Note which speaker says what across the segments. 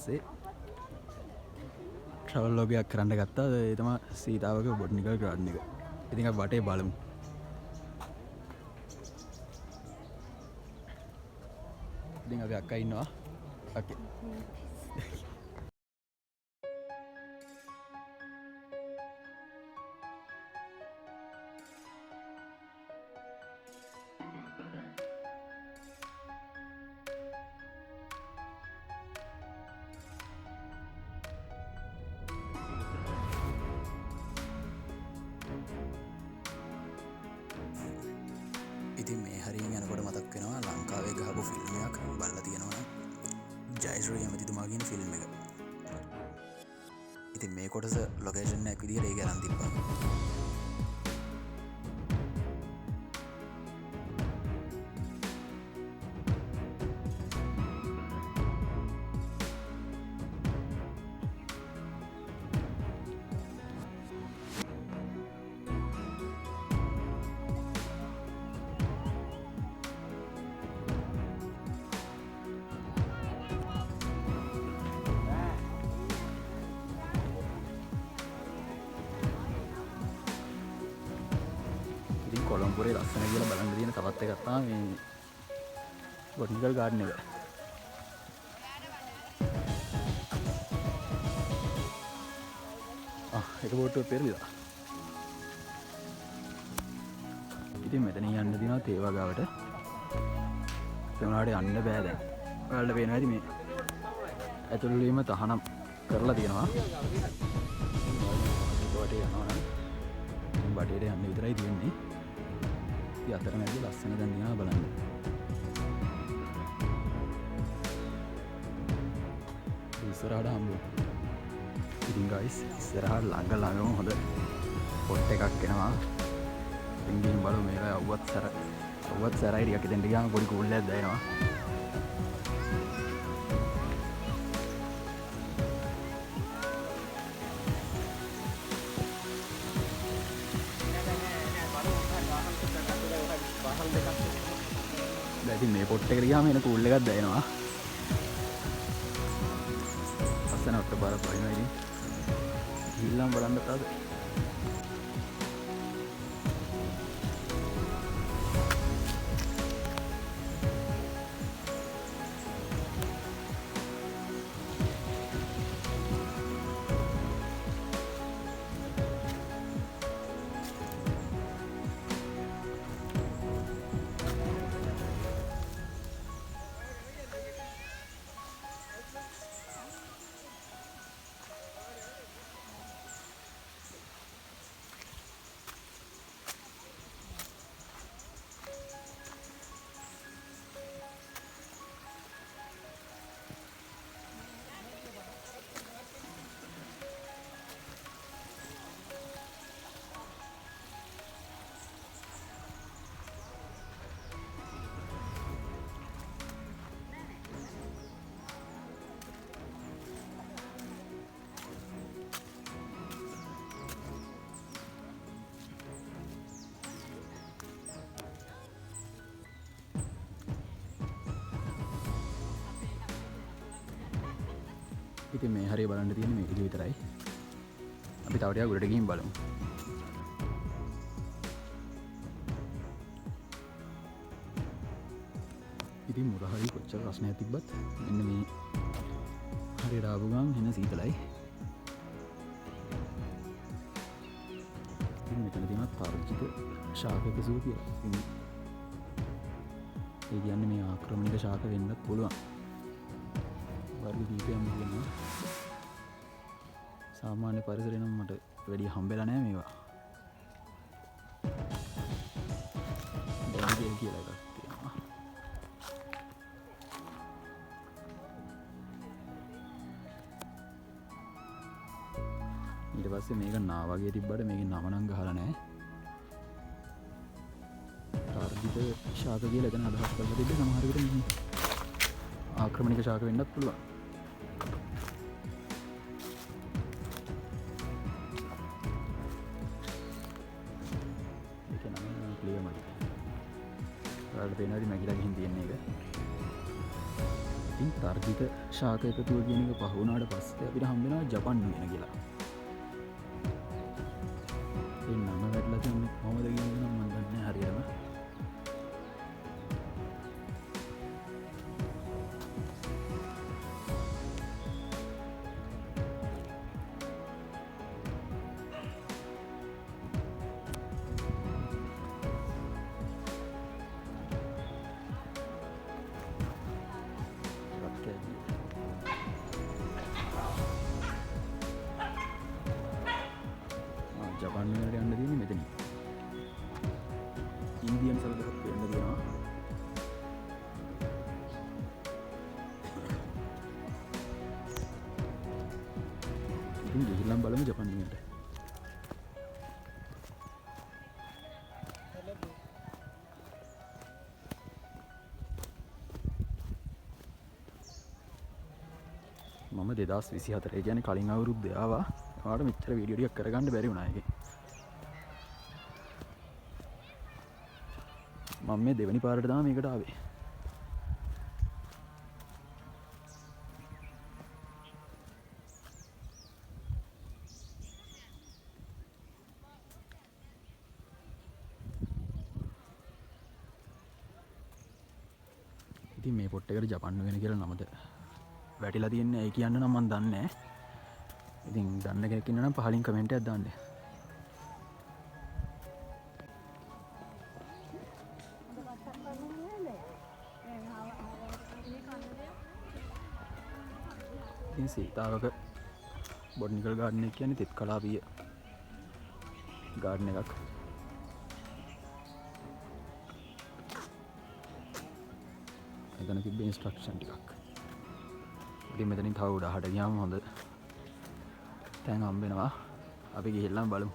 Speaker 1: පස්සේ ට්‍රවල් ලෝගයක් කරන්න ගත්තා. ඒ තමයි සීතාවක බොටනිකල් ගාඩන් එක. ඉතින් අපි වටේ බලමු. ඉතින් අපි අක්කා ඉන්නවා. ඕකේ. ඉතින් මේ හරියෙන් යනකොට මතක් වෙනවා ලංකාවේ ගහපු ෆිල්ම් එකක් බලලා තියෙනවා ජයශ්‍රී ඇමතිතුමා කියන ෆිල්ම් එක. ඉතින් මේ කොටස ලොකේෂන් එකක් විදිහට ඒක අරන් තිබ්බා. කොළඹුරේ ලස්සන කියලා බලන්න තියෙන තවත් එකක් තමයි මේ බොටනිකල් ගාඩන් එක. ඒක බෝට්ටුව පෙරලිලා. ඉතින් මෙතන යන්න දිනවා තේවා ගාවට. ඒ උනාට යන්න බෑ දැන්. ඔයාලට පේනවා ඇති මේ ඇතුළු වීම තහනම් කරලා තියෙනවා. බටේ යනවා නම් බටේට යන්න විතරයි තියෙන්නේ. අතරමැදි ලස්සන දැන් දිනවා බලන්න. ඉස්සරහට හම්බු. ඉතින් ගයිස් ඉස්සරහට ළඟම හොඳ පොට් එකක් එනවා. ඉතින් ගිහින් බලමු මේක අවුවත් සැරයි ටිකක් ඉතින් ගියාම පොඩි කූල් එකක් දැනෙනවා. ඉතින් මේ පොට් එකට ගියාම එන කූල් එකක් දැනෙනවා. අස්සනට බාර පයින්නවා ඉතින්. ගිහිල්ලාම බලන්න තාද. ඉතින් මේ හරිය බලන්න තියෙන්නේ මේක විතරයි. අපි තව ටිකක් උඩට ගිහින් බලමු. ඉතින් මුර හරිය කොච්චර රස්නයක් තිබ්බත් මෙන්න මේ හරියට ආපු ගමන් එන සීතලයි. ඉතින් මෙතන තියෙනවා තර්ජිත ශාකක සූ කියලා. ඉතින් ඒ කියන්නේ මේ ආක්‍රමණික ශාක වෙන්නත් පුළුවන්. වර්ග කීපයක් තියෙනවා. සාමාන්‍ය පරිසරේ නම් මට වැඩි හම්බෙලා නැහැ මේවා. ඩැන්ජර් කියලා එකක් තියෙනවා. ඊට පස්සේ මේක නා වගේ තිබ්බට මේකේ නම නම් ගහලා නැහැ. තර්ජිත ශාක කියලා එතන අදහස් කරලා තිබ්බේ සමහර විට මේ ආක්‍රමණික ශාක වෙන්නත් පුළුවන්. ඔයාලට පේනවාද මැකිලා ගිහින් තියෙන එක? ඉතින් තර්ජිත ශාක එකතුව කියන එක පහ වුණාට පස්සේ අපිට හම්බෙනවා ජපන් උයන කියලා. ඒ නම වැටලා තියෙන්නේ කොහොමද කියන එක නම් මම දන්නේ නැහැ හරියටම. ජපාන් වලට යන්න තියෙන්නේ මෙතන. ඉන්දියන් සල්ලක් වෙන්න තියෙනවා. ඉතින් ගිහිල්ලා බලමු ජපාන් වලට. මම 2024 කියන්නේ කලින් අවුරුද්දේ ආවා. ඔයාලට මෙච්චර වීඩියෝ ටිකක් කරගන්න බැරි වුණා ඒකේ. මම මේ දෙවෙනි පාරට තමයි මේකට ආවේ. ඉතින් මේ පොට් එකට ජපන් වෙන කියලා නමද වැටිලා තියන්නේ ඇයි කියන්න නම් මම දන්නේ නැහැ. ඉතින් දන්න කෙනෙක් ඉන්නවා නම් පහලින් කමෙන්ට් එකක් දාන්න. ඉතින් සීතාවක බොටනිකල් ගාඩන් එක කියන්නේ තෙත් කලාපීය ගාඩන් එකක්. එතන තිබ්බ ඉන්ස්ට්‍රක්ෂන් ටිකක්. ඉතින් මෙතනින් තව උඩහට ගියාම හොඳ තැන් හම්බෙනවා. අපි ගිහිල්ලා බලමු.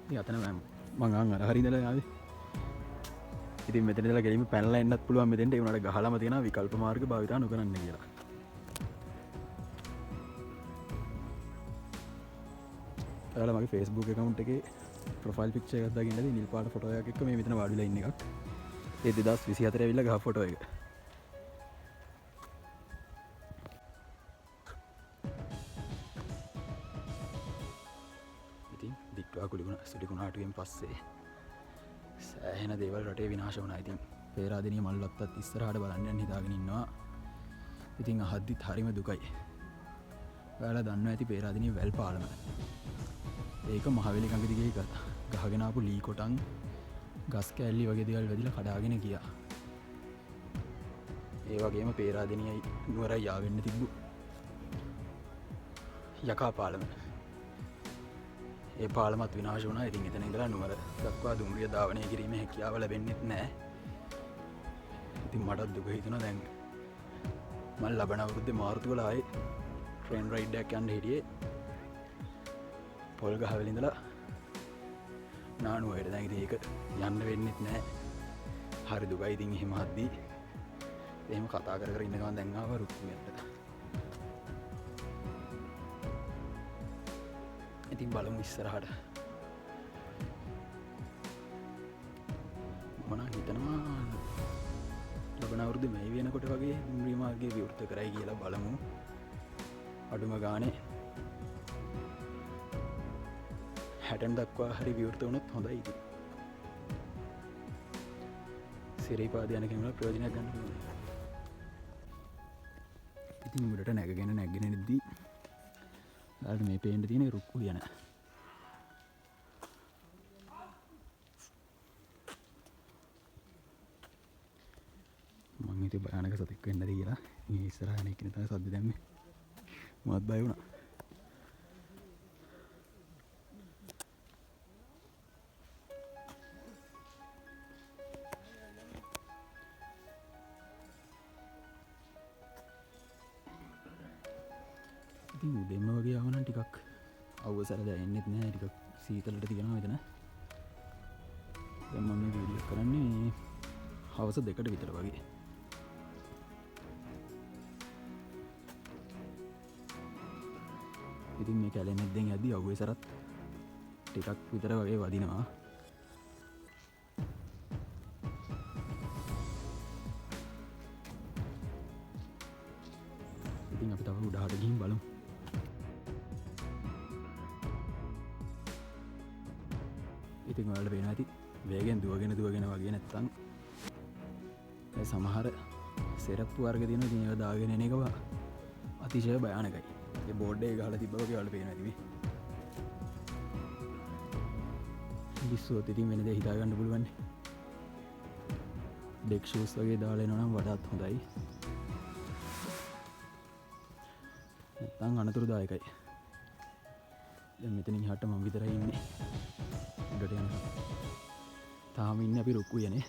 Speaker 1: ඉතින් අතන මං අර හරි ඉඳලා ආවේ. ඉතින් මෙතන ඉඳලා ගෙලින්ම පැනලා එන්නත් පුළුවන් මෙතෙන්ට. ඒ උනාට ගහලාම තියෙනවා විකල්ප මාර්ග භාවිතා නොකරන්න කියලා. ඔයාලා මගේ Facebook account එකේ profile picture එකක් දාගෙන ඉඳලා නිල් පාට ෆොටෝ එකක් එක්ක මේ මෙතන වාඩිලා ඉන්න එකක්. ඒ 2024 ඇවිල්ලා ගහ ෆොටෝ එක. ඉතින් දික්වා සුලිකුණාටුවෙන් පස්සේ සෑහෙන දේවල් රටේ විනාශ වුණා. ඉතින් පේරාදෙනිය මල්වත්තත් ඉස්සරහට බලන්න යන්න හිතාගෙන ඉන්නවා. ඉතින් අහද්දිත් හරිම දුකයි. ඔයාලා දන්නවා ඇති පේරාදෙනිය වැල් පාලම. ඒක මහවැලි ගඟ දිගේ ගහගෙන ආපු ලී කොටන් ගස් කෑල්ලි වගේ දේවල් වැදිලා කඩාගෙන ගියා. ඒ වගේම පේරාදෙනියයි නුවරයි යාවෙන්න තිබ්බු යකා පාලම. ඒ පාලමත් විනාශ වුණා. ඉතින් එතන ඉඳලා නුවර දක්වා දුම්රිය ධාවනය කිරීමේ හැකියාව ලැබෙන්නෙත් නැහැ. ඉතින් මටත් දුක හිතුණා. දැන් මම ලබන අවුරුද්දේ මාර්තු වල ආයේ ට්‍රේන් රයිඩ් එකක් යන්න හිටියේ. පොල් ගහවල ඉඳලා නානුවයට. දැන් ඉතින් ඒක යන්න වෙන්නෙත් නැහැ. හරි දුකයි. ඉතින් එහෙම හද්දී එහෙම කතා කර කර ඉන්න ගමන් දැන් ආවා රුක්මියට. ඉතින් බලමු ඉස්සරහට. මම නම් හිතනවා ලබන අවුරුද්දේ මේ වෙනකොට වගේ දුම්රිය මාර්ගය විවෘත කරයි කියලා බලමු. අඩුම ගානේ 60 දක්වා හරි විවෘත වුණොත් හොඳයි. ඉතින් සිරිපාද යන කෙනෙකුට ප්‍රයෝජනයක් ගන්න පුළුවන්. ඉතින් උඩට නැගගෙන ඉද්දී ආද මේ පේන්න තියෙන රුක්කු යන මම හිතුවේ භයානක සතෙක් වෙන්නද කියලා. මේ ඉස්සරහා නේ කියන තමයි සද්ද දැම්මේ. මමත් බය වුණා. ඉතින් උදේම වගේ ආව නම් ටිකක් අවසර දැනෙන්නෙත් නැහැ. ටිකක් සීතලට තියෙනවා මෙතන. දැන් මම මේ වීඩියෝ කරන්නේ හවස 2ට විතර වගේ. ඉතින් මේ කැලේ නැද්දෙන් යද්දි අවුවේ සරත් ටිකක් විතර වගේ වදිනවා. ඉතින් අපි තව උඩහට ගිහින් බලමු. ඉතින් ඔයාලට පේනවා ඇති වේගෙන් දුවගෙන වගේ නැත්තම් ඒ සමහර සෙරප්පු වර්ග තියෙනවා. ඉතින් ඒවා දාගෙන එන එක අතිශය භයානකයි. ඒ බෝඩ් එක ගහලා තිබ්බා වගේ ඔයාලට පේනවා ඇති මේ. ලිස්සුවොත් ඉතින් වෙන දේ හිතා ගන්න පුළුවන්. ඩෙක් ෂූස් වගේ දාලා එනවා නම් වඩාත් හොඳයි. නැත්තම් අනතුරුදායකයි. දැන් මෙතනින් එහාට මම විතරයි ඉන්නේ. උඩට යනවා. තාම ඉන්නේ අපි රුක්කුයනේ.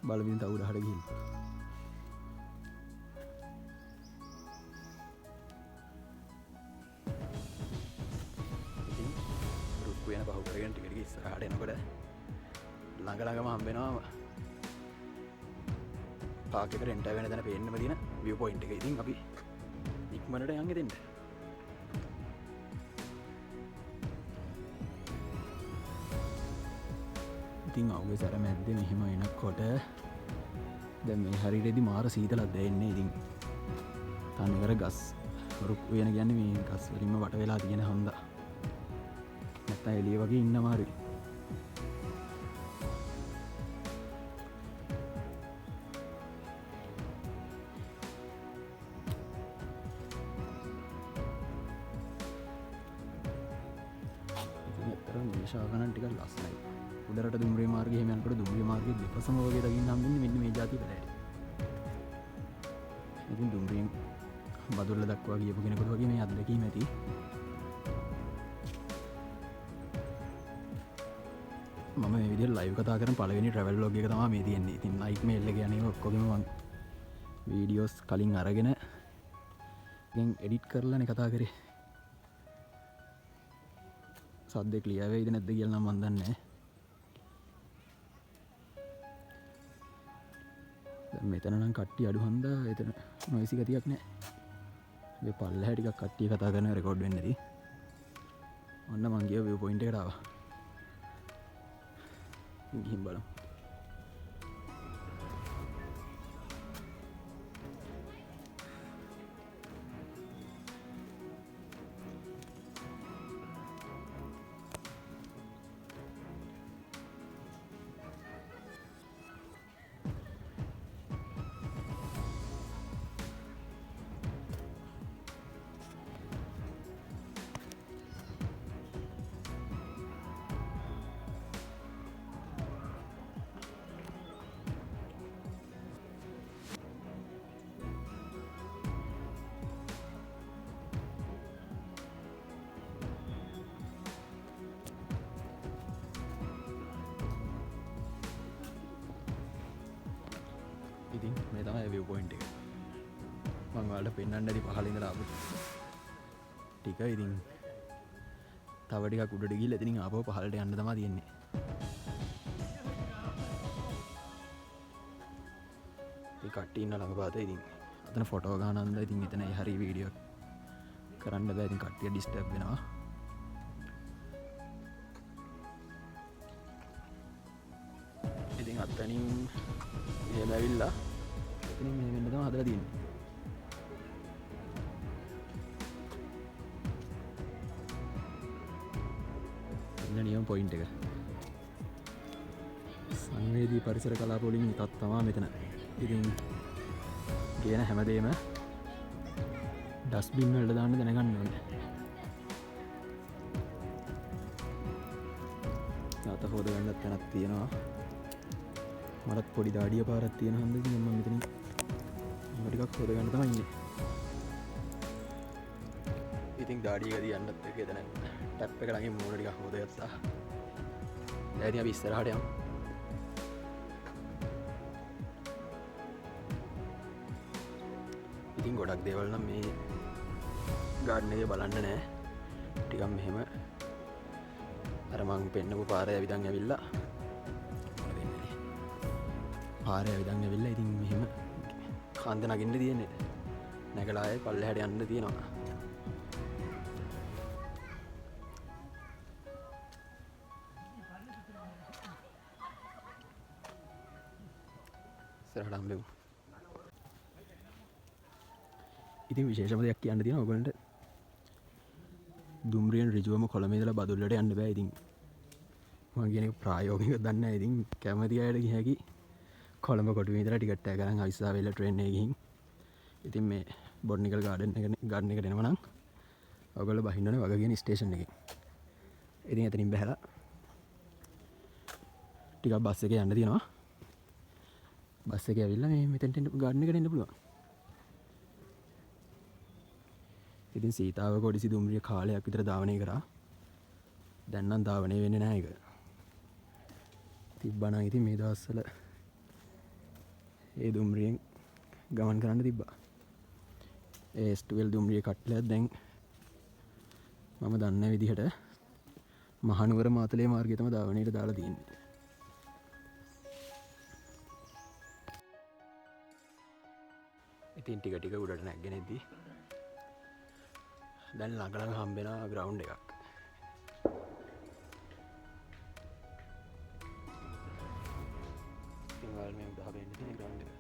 Speaker 1: බලමින් තව උඩහට ගිහින්. ඉතින් රුක්කුයන පහු කරගෙන ටික ටික ඉස්සරහට එනකොට ළඟම හම්බ වෙනවා පාක් එක රෙන්ට් වෙන තැන පේන්නම තියෙන view point එක. ඉතින් අපි ඉක්මනට යන්න දෙන්න. ඉතින් අවුවේ සැර මැද්දේ මෙහෙම එනකොට දැන් මේ හරියටදී මාර සීතලක් දැනෙන්නේ. ඉතින් තනිකර ගස් රුක් වෙන කියන්නේ මේ ගස් වලින්ම වට වෙලා තියෙන හන්දා. නැත්තම් එළිය වගේ ඉන්න මාරුයි. ශාකනන් ටිකක් ලස්සනයි. උඩරට දුම්රිය මාර්ගයේ එහෙම යනකොට දුම්රිය මාර්ගයේ දෙපසම වගේ දකින්න හම්බෙන්නේ මෙන්න මේ જાති වලට. ඉතින් දුම්රියෙන් බදුල්ල දක්වා ගියපු කෙනෙකුට වගේ මේ අත්දැකීම ඇති. මම මේ විදිහට ලයිව් කතා කරන පළවෙනි ට්‍රැවල් ව්ලොග් එක තමයි මේ තියෙන්නේ. ඉතින් නයිට් මේල් එක යන්නේ ඔක්කොගෙම මම වීඩියෝස් කලින් අරගෙන ඉතින් එඩිට් කරලානේ කතා කරේ. සද්දේ ක්ලියර් වෙයිද නැද්ද කියලා නම් මන් දන්නේ නැහැ. දැන් මෙතන නම් කට්ටිය අඩු හන්දා එතන නොයිසි ගතියක් නැහැ. මේ පල්ලෙහා ටිකක් කට්ටිය කතා කරන රෙකෝඩ් වෙන්නේ නැති. ඔන්න මං ගියා view point එකට ආවා. ගිහින් බලමු. ඉතින් මේ තමයි view point එක. මම ඔයාලට පෙන්වන්න ඇති පහළ ඉඳලා ආපු ටික. ඉතින් තව ටිකක් උඩට ගිහලා එතනින් ආපහු පහළට යන්න තමයි තියෙන්නේ. ඉතින් කට්ටිය ඉන්න ළඟපාතේ ඉතින් අතන ෆොටෝ ගන්න හන්දා. ඉතින් එතන හරි වීඩියෝ කරන්න බෑ. ඉතින් කට්ටිය ඩිස්ටර්බ් වෙනවා. ඉතින් අතනින් මෙහෙම ඇවිල්ලා එතනින් මෙහෙම වෙන්න තමයි හදලා තියෙන්නේ. එන්න නියම පොයින්ට් එක. සංවේදී පරිසර කලාප වලින් එකක් තමයි මෙතන. ඉතින් කියන හැමදේම ඩස්බින් වලට දාන්න දැනගන්න ඕනේ. තාත හොද ගන්නත් තැනක් තියෙනවා. මටත් පොඩි දාඩිය පාරක් තියෙන හන්ද ඉතින් මම මෙතනින් ටිකක් හොද ගන්න තමයි ඉන්නේ. ඉතින් දාඩිය ගදී යන්නත් එක එතන ටැප් එක ළඟින් මූණ ටිකක් හොද ගත්තා. දැන් ඉතින් අපි ඉස්සරහට යමු. ඉතින් ගොඩක් දේවල් නම් මේ ගාඩන් එකේ බලන්න නැහැ. ටිකක් මෙහෙම අර මං පෙන්නපු පාරේ ඇවිදන් ඇවිල්ලා පාරේ ඇවිදන් ඇවිල්ලා ඉතින් මෙහෙම කන්ද නගින්න තියෙන්නේ නැගලා ආයේ පල්ලෙහාට යන්න තියෙනවා. ඉස්සරහට හම්බෙමු. ඉතින් විශේෂම දෙයක් කියන්න තියෙනවා ඔයගොල්ලන්ට. දුම්රියෙන් ඍජුවම කොළඹ ඉඳලා බදුල්ලට යන්න බෑ. ඉතින් මම කියන එක ප්‍රායෝගිකව දන්නේ නැහැ. ඉතින් කැමති අයට ගිය හැකි කොළඹ කොටුවේ ඉඳලා ටිකට් එක ගන්න අවිස්සාවේල ට්‍රේන් එකේ ගිහින්. ඉතින් මේ බොටනිකල් ගාඩන් එකට එනවා නම් ඔයගොල්ලෝ බහින්න ඕනේ වගකියන ස්ටේෂන් එකේ. ඉතින් එතනින් බහැලා ටිකක් බස් එකේ යන්න තියෙනවා. බස් එකේ ඇවිල්ලා මේ මෙතෙන්ට ගාඩන් එකට එන්න පුළුවන්. ඉතින් සීතාවක ඔඩිසි දුම්රිය කාලයක් විතර ධාවනය කරා. දැන් නම් ධාවනය වෙන්නේ නැහැ ඒක. තිබ්බා නම් ඉතින් මේ දවස්වල ඒ දුම්රියෙන් ගමන් කරන්න තිබ්බා. ඒ S12 දුම්රිය කට්ටලයක් දැන් මම දන්න විදිහට මහනුවර මාතලේ මාර්ගය තමයි ධාවනයට දාලා තියෙන්නේ. ඉතින් ටික ටික උඩට නැගගෙන ඉද්දි දැන් ළඟ හම්බෙනවා ග්‍රවුන්ඩ් එකක්. ඉතින් වල මේ උදා වෙන්නේ තියෙන ග්‍රවුන්ඩ් එක.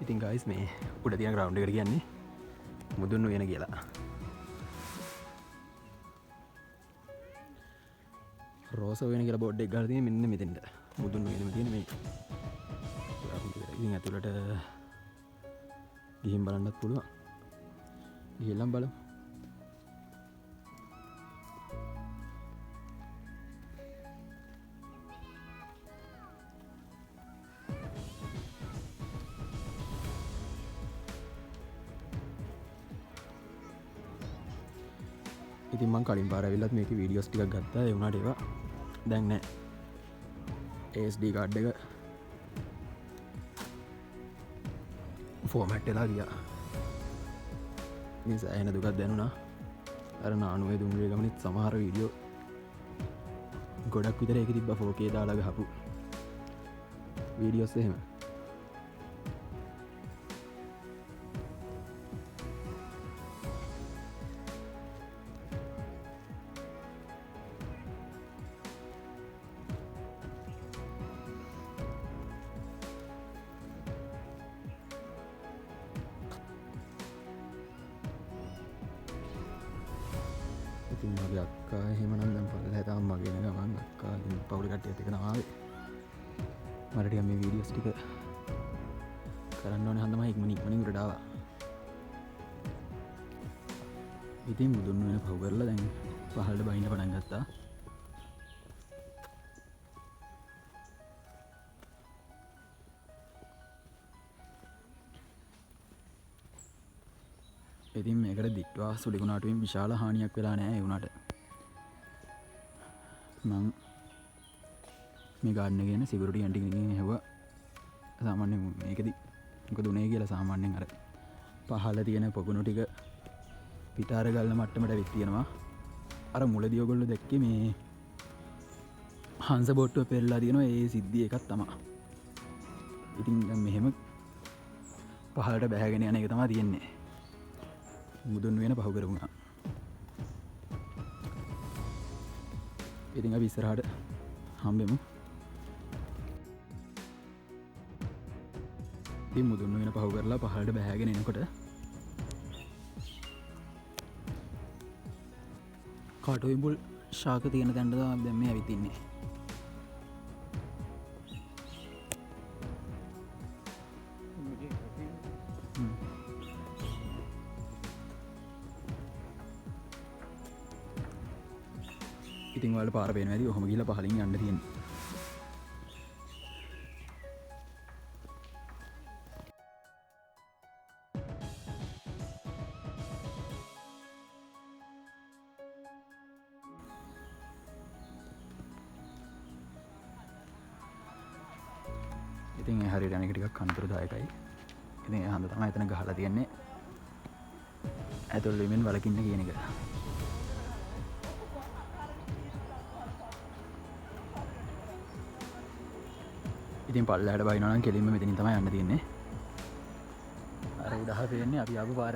Speaker 1: ඉතින් ගයිස් මේ උඩ තියෙන ග්‍රවුන්ඩ් එකට කියන්නේ මුදුන් උයන කියලා. රෝස උයන කියලා බෝඩ් එකක් ගහලා තියෙන්නේ මෙන්න මෙතෙන්ට. මුදුන් උයනෙම තියෙන මේ ග්‍රවුන්ඩ් එකට. ඉතින් ඇතුළට ගිහින් බලන්නත් පුළුවන්. ගිහින් බලමු. ඉතින් මං කලින් පාර ඇවිල්ලත් මේකේ වීඩියෝස් ටිකක් ගත්තා. ඒ වුණාට ඒවා දැන් නැහැ. SD කාඩ් එක ෆෝමැට් වෙලා ගියා. ඉතින් සෑහෙන දුකක් දැනුණා. අර 900 දුම්රිය ගමනෙත් සමහර වීඩියෝ ගොඩක් විතර ඒකේ තිබ්බා 4K දාලා ගහපු වීඩියෝස් එහෙම. ඉතින් මගේ අක්කා එහෙමනම් දැන් පල්ලෙහාට අම්මගෙන ගමන් අක්කා ඉතින් පවුලේ කට්ටියත් එක්ක නම් ආවේ. මට ටිකක් මේ වීඩියෝස් ටික කරන්න ඕනේ හන්දම ඉක්මනින් උඩට ආවා. ඉතින් මුදුන් වෙන පහු කරලා දැන් පහළට බහින්න පටන් ගත්තා. ඉතින් මේකට දිට්වා සුලිකුණාටුවෙන් විශාල හානියක් වෙලා නැහැ. ඒ වුණාට මං මේ ගාඩන් එකේ ඉන්න සිකියුරිටි ඇන්ටිගෙන් ඇහුවා සාමාන්‍යයෙන් මේකෙදි මොකද උනේ කියලා. සාමාන්‍යයෙන් අර පහළ තියෙන පොකුණු ටික පිටාර ගල්න මට්ටමට වෙත් තියෙනවා. අර මුලදී ඔයගොල්ලෝ දැක්කේ මේ හංස බෝට්ටුව පෙරලා තියෙනවා. ඒ සිද්ධිය එකක් තමයි. ඉතින් දැන් මෙහෙම පහළට බැහැගෙන යන එක තමයි තියෙන්නේ. මුදුන් වෙන පහු කරපුණා. ඉතින් අපි ඉස්සරහට හම්බෙමු. ඉතින් මුදුන් වෙන පහු කරලා පහළට බැහැගෙන එනකොට කාටුවිඹුල් ශාක තියෙන තැනට තමයි දැන් මේ ඇවිත් ඉන්නේ. ඉතින් ඔයාලට පාර පේනවා ඇති. ඔහොම ගිහලා පහලින් යන්න තියෙන්නේ. ඉතින් හරියට අනික ටිකක් අනුතරදායකයි. ඉතින් ඒ හන්ද තමයි එතන ගහලා තියන්නේ. ඇතුල් වීමෙන් වලකින්න කියන එක. ඉතින් පල්ලෙහාට බහිනවා නම් කෙලින්ම මෙතනින් තමයි යන්න තියෙන්නේ. අර උඩහ පේන්නේ අපි ආපු පාර.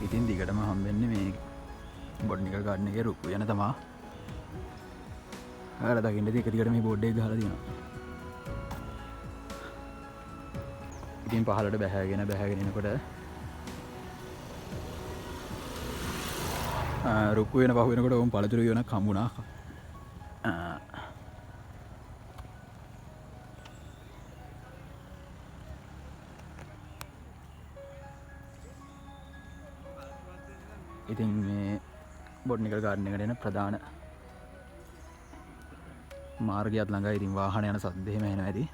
Speaker 1: ඉතින් දිගටම හම්බෙන්නේ මේ බොට්නිකල් ගාඩන් එකේ රුක්කු යන තමා. ආර දකින්න ඉතින් එක දිගට මේ බෝඩ් එක ගහලා තියෙනවා. ඉතින් පහළට බැහැගෙන එනකොට රුක්කු වෙන පහු වෙනකොට උන් පළතුරු යනක් හම්බුණා. ඉතින් මේ බොට්නිකල් ගාඩන් එකට එන ප්‍රධාන මාර්ගයත් ළඟයි. ඉතින් වාහන යන සද්ද එහෙම එනවා ඇති.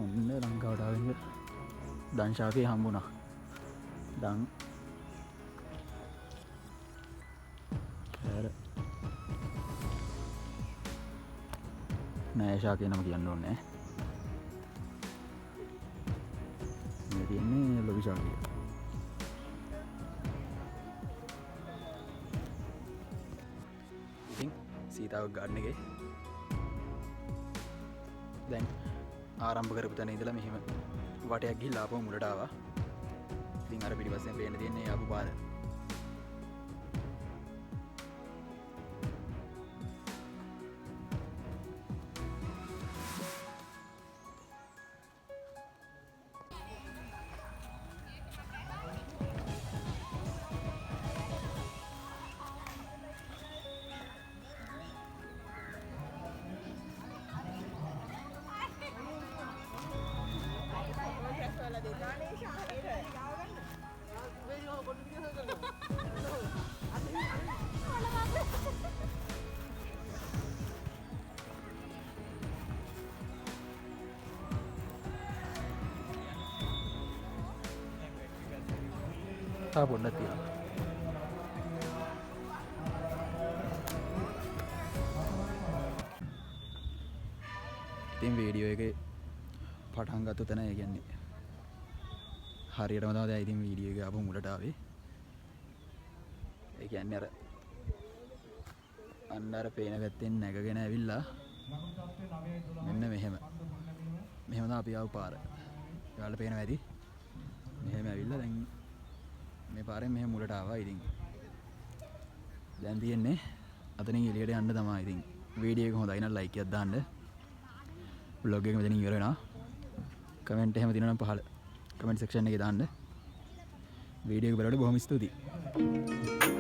Speaker 1: ඔන්න ලංකාවට ආවෙන්න දංශාකේ හම්බුණා. දන් නෑ ශාකේ නම කියන්න ඕනේ. මේ තියෙන්නේ ලොකු ශාකේ. ඉතින් සීතාව ගාඩන් එකේ දැන් ආරම්භ කරපු තැන ඉඳලා මෙහෙම වටයක් ගිහිල්ලා ආපහු මුලට ආවා. ඉතින් අර පිටිපස්සෙන් පේන්න තියෙන්නේ ආපු පාර. පොඩ්ඩක් තියෙනවා. ඉතින් වීඩියෝ එකේ පටන් ගත්ත තැන ඒ කියන්නේ හරියටම තමයි දැන් ඉතින් වීඩියෝ එක ආපහු මුලට ආවේ. ඒ කියන්නේ අර අnder පේන පැත්තෙන් නැගගෙන ඇවිල්ලා මෙන්න මෙහෙම තමයි අපි ආව පාර. ඔයාලට පේනවා ඇති. මෙහෙම ඇවිල්ලා දැන් මේ පාරෙන් මෙහෙම මුලට ආවා. ඉතින් දැන් තියෙන්නේ අතනින් එළියට යන්න තමයි. ඉතින් වීඩියෝ එක හොඳයි නම් ලයික් එකක් දාන්න. vlog එක මෙතනින් ඉවර වෙනවා. කමෙන්ට් එහෙම තියෙනවා නම් පහළ කමෙන්ට් සෙක්ෂන් එකේ දාන්න. වීඩියෝ එක බලන්න බොහොම ස්තුතියි.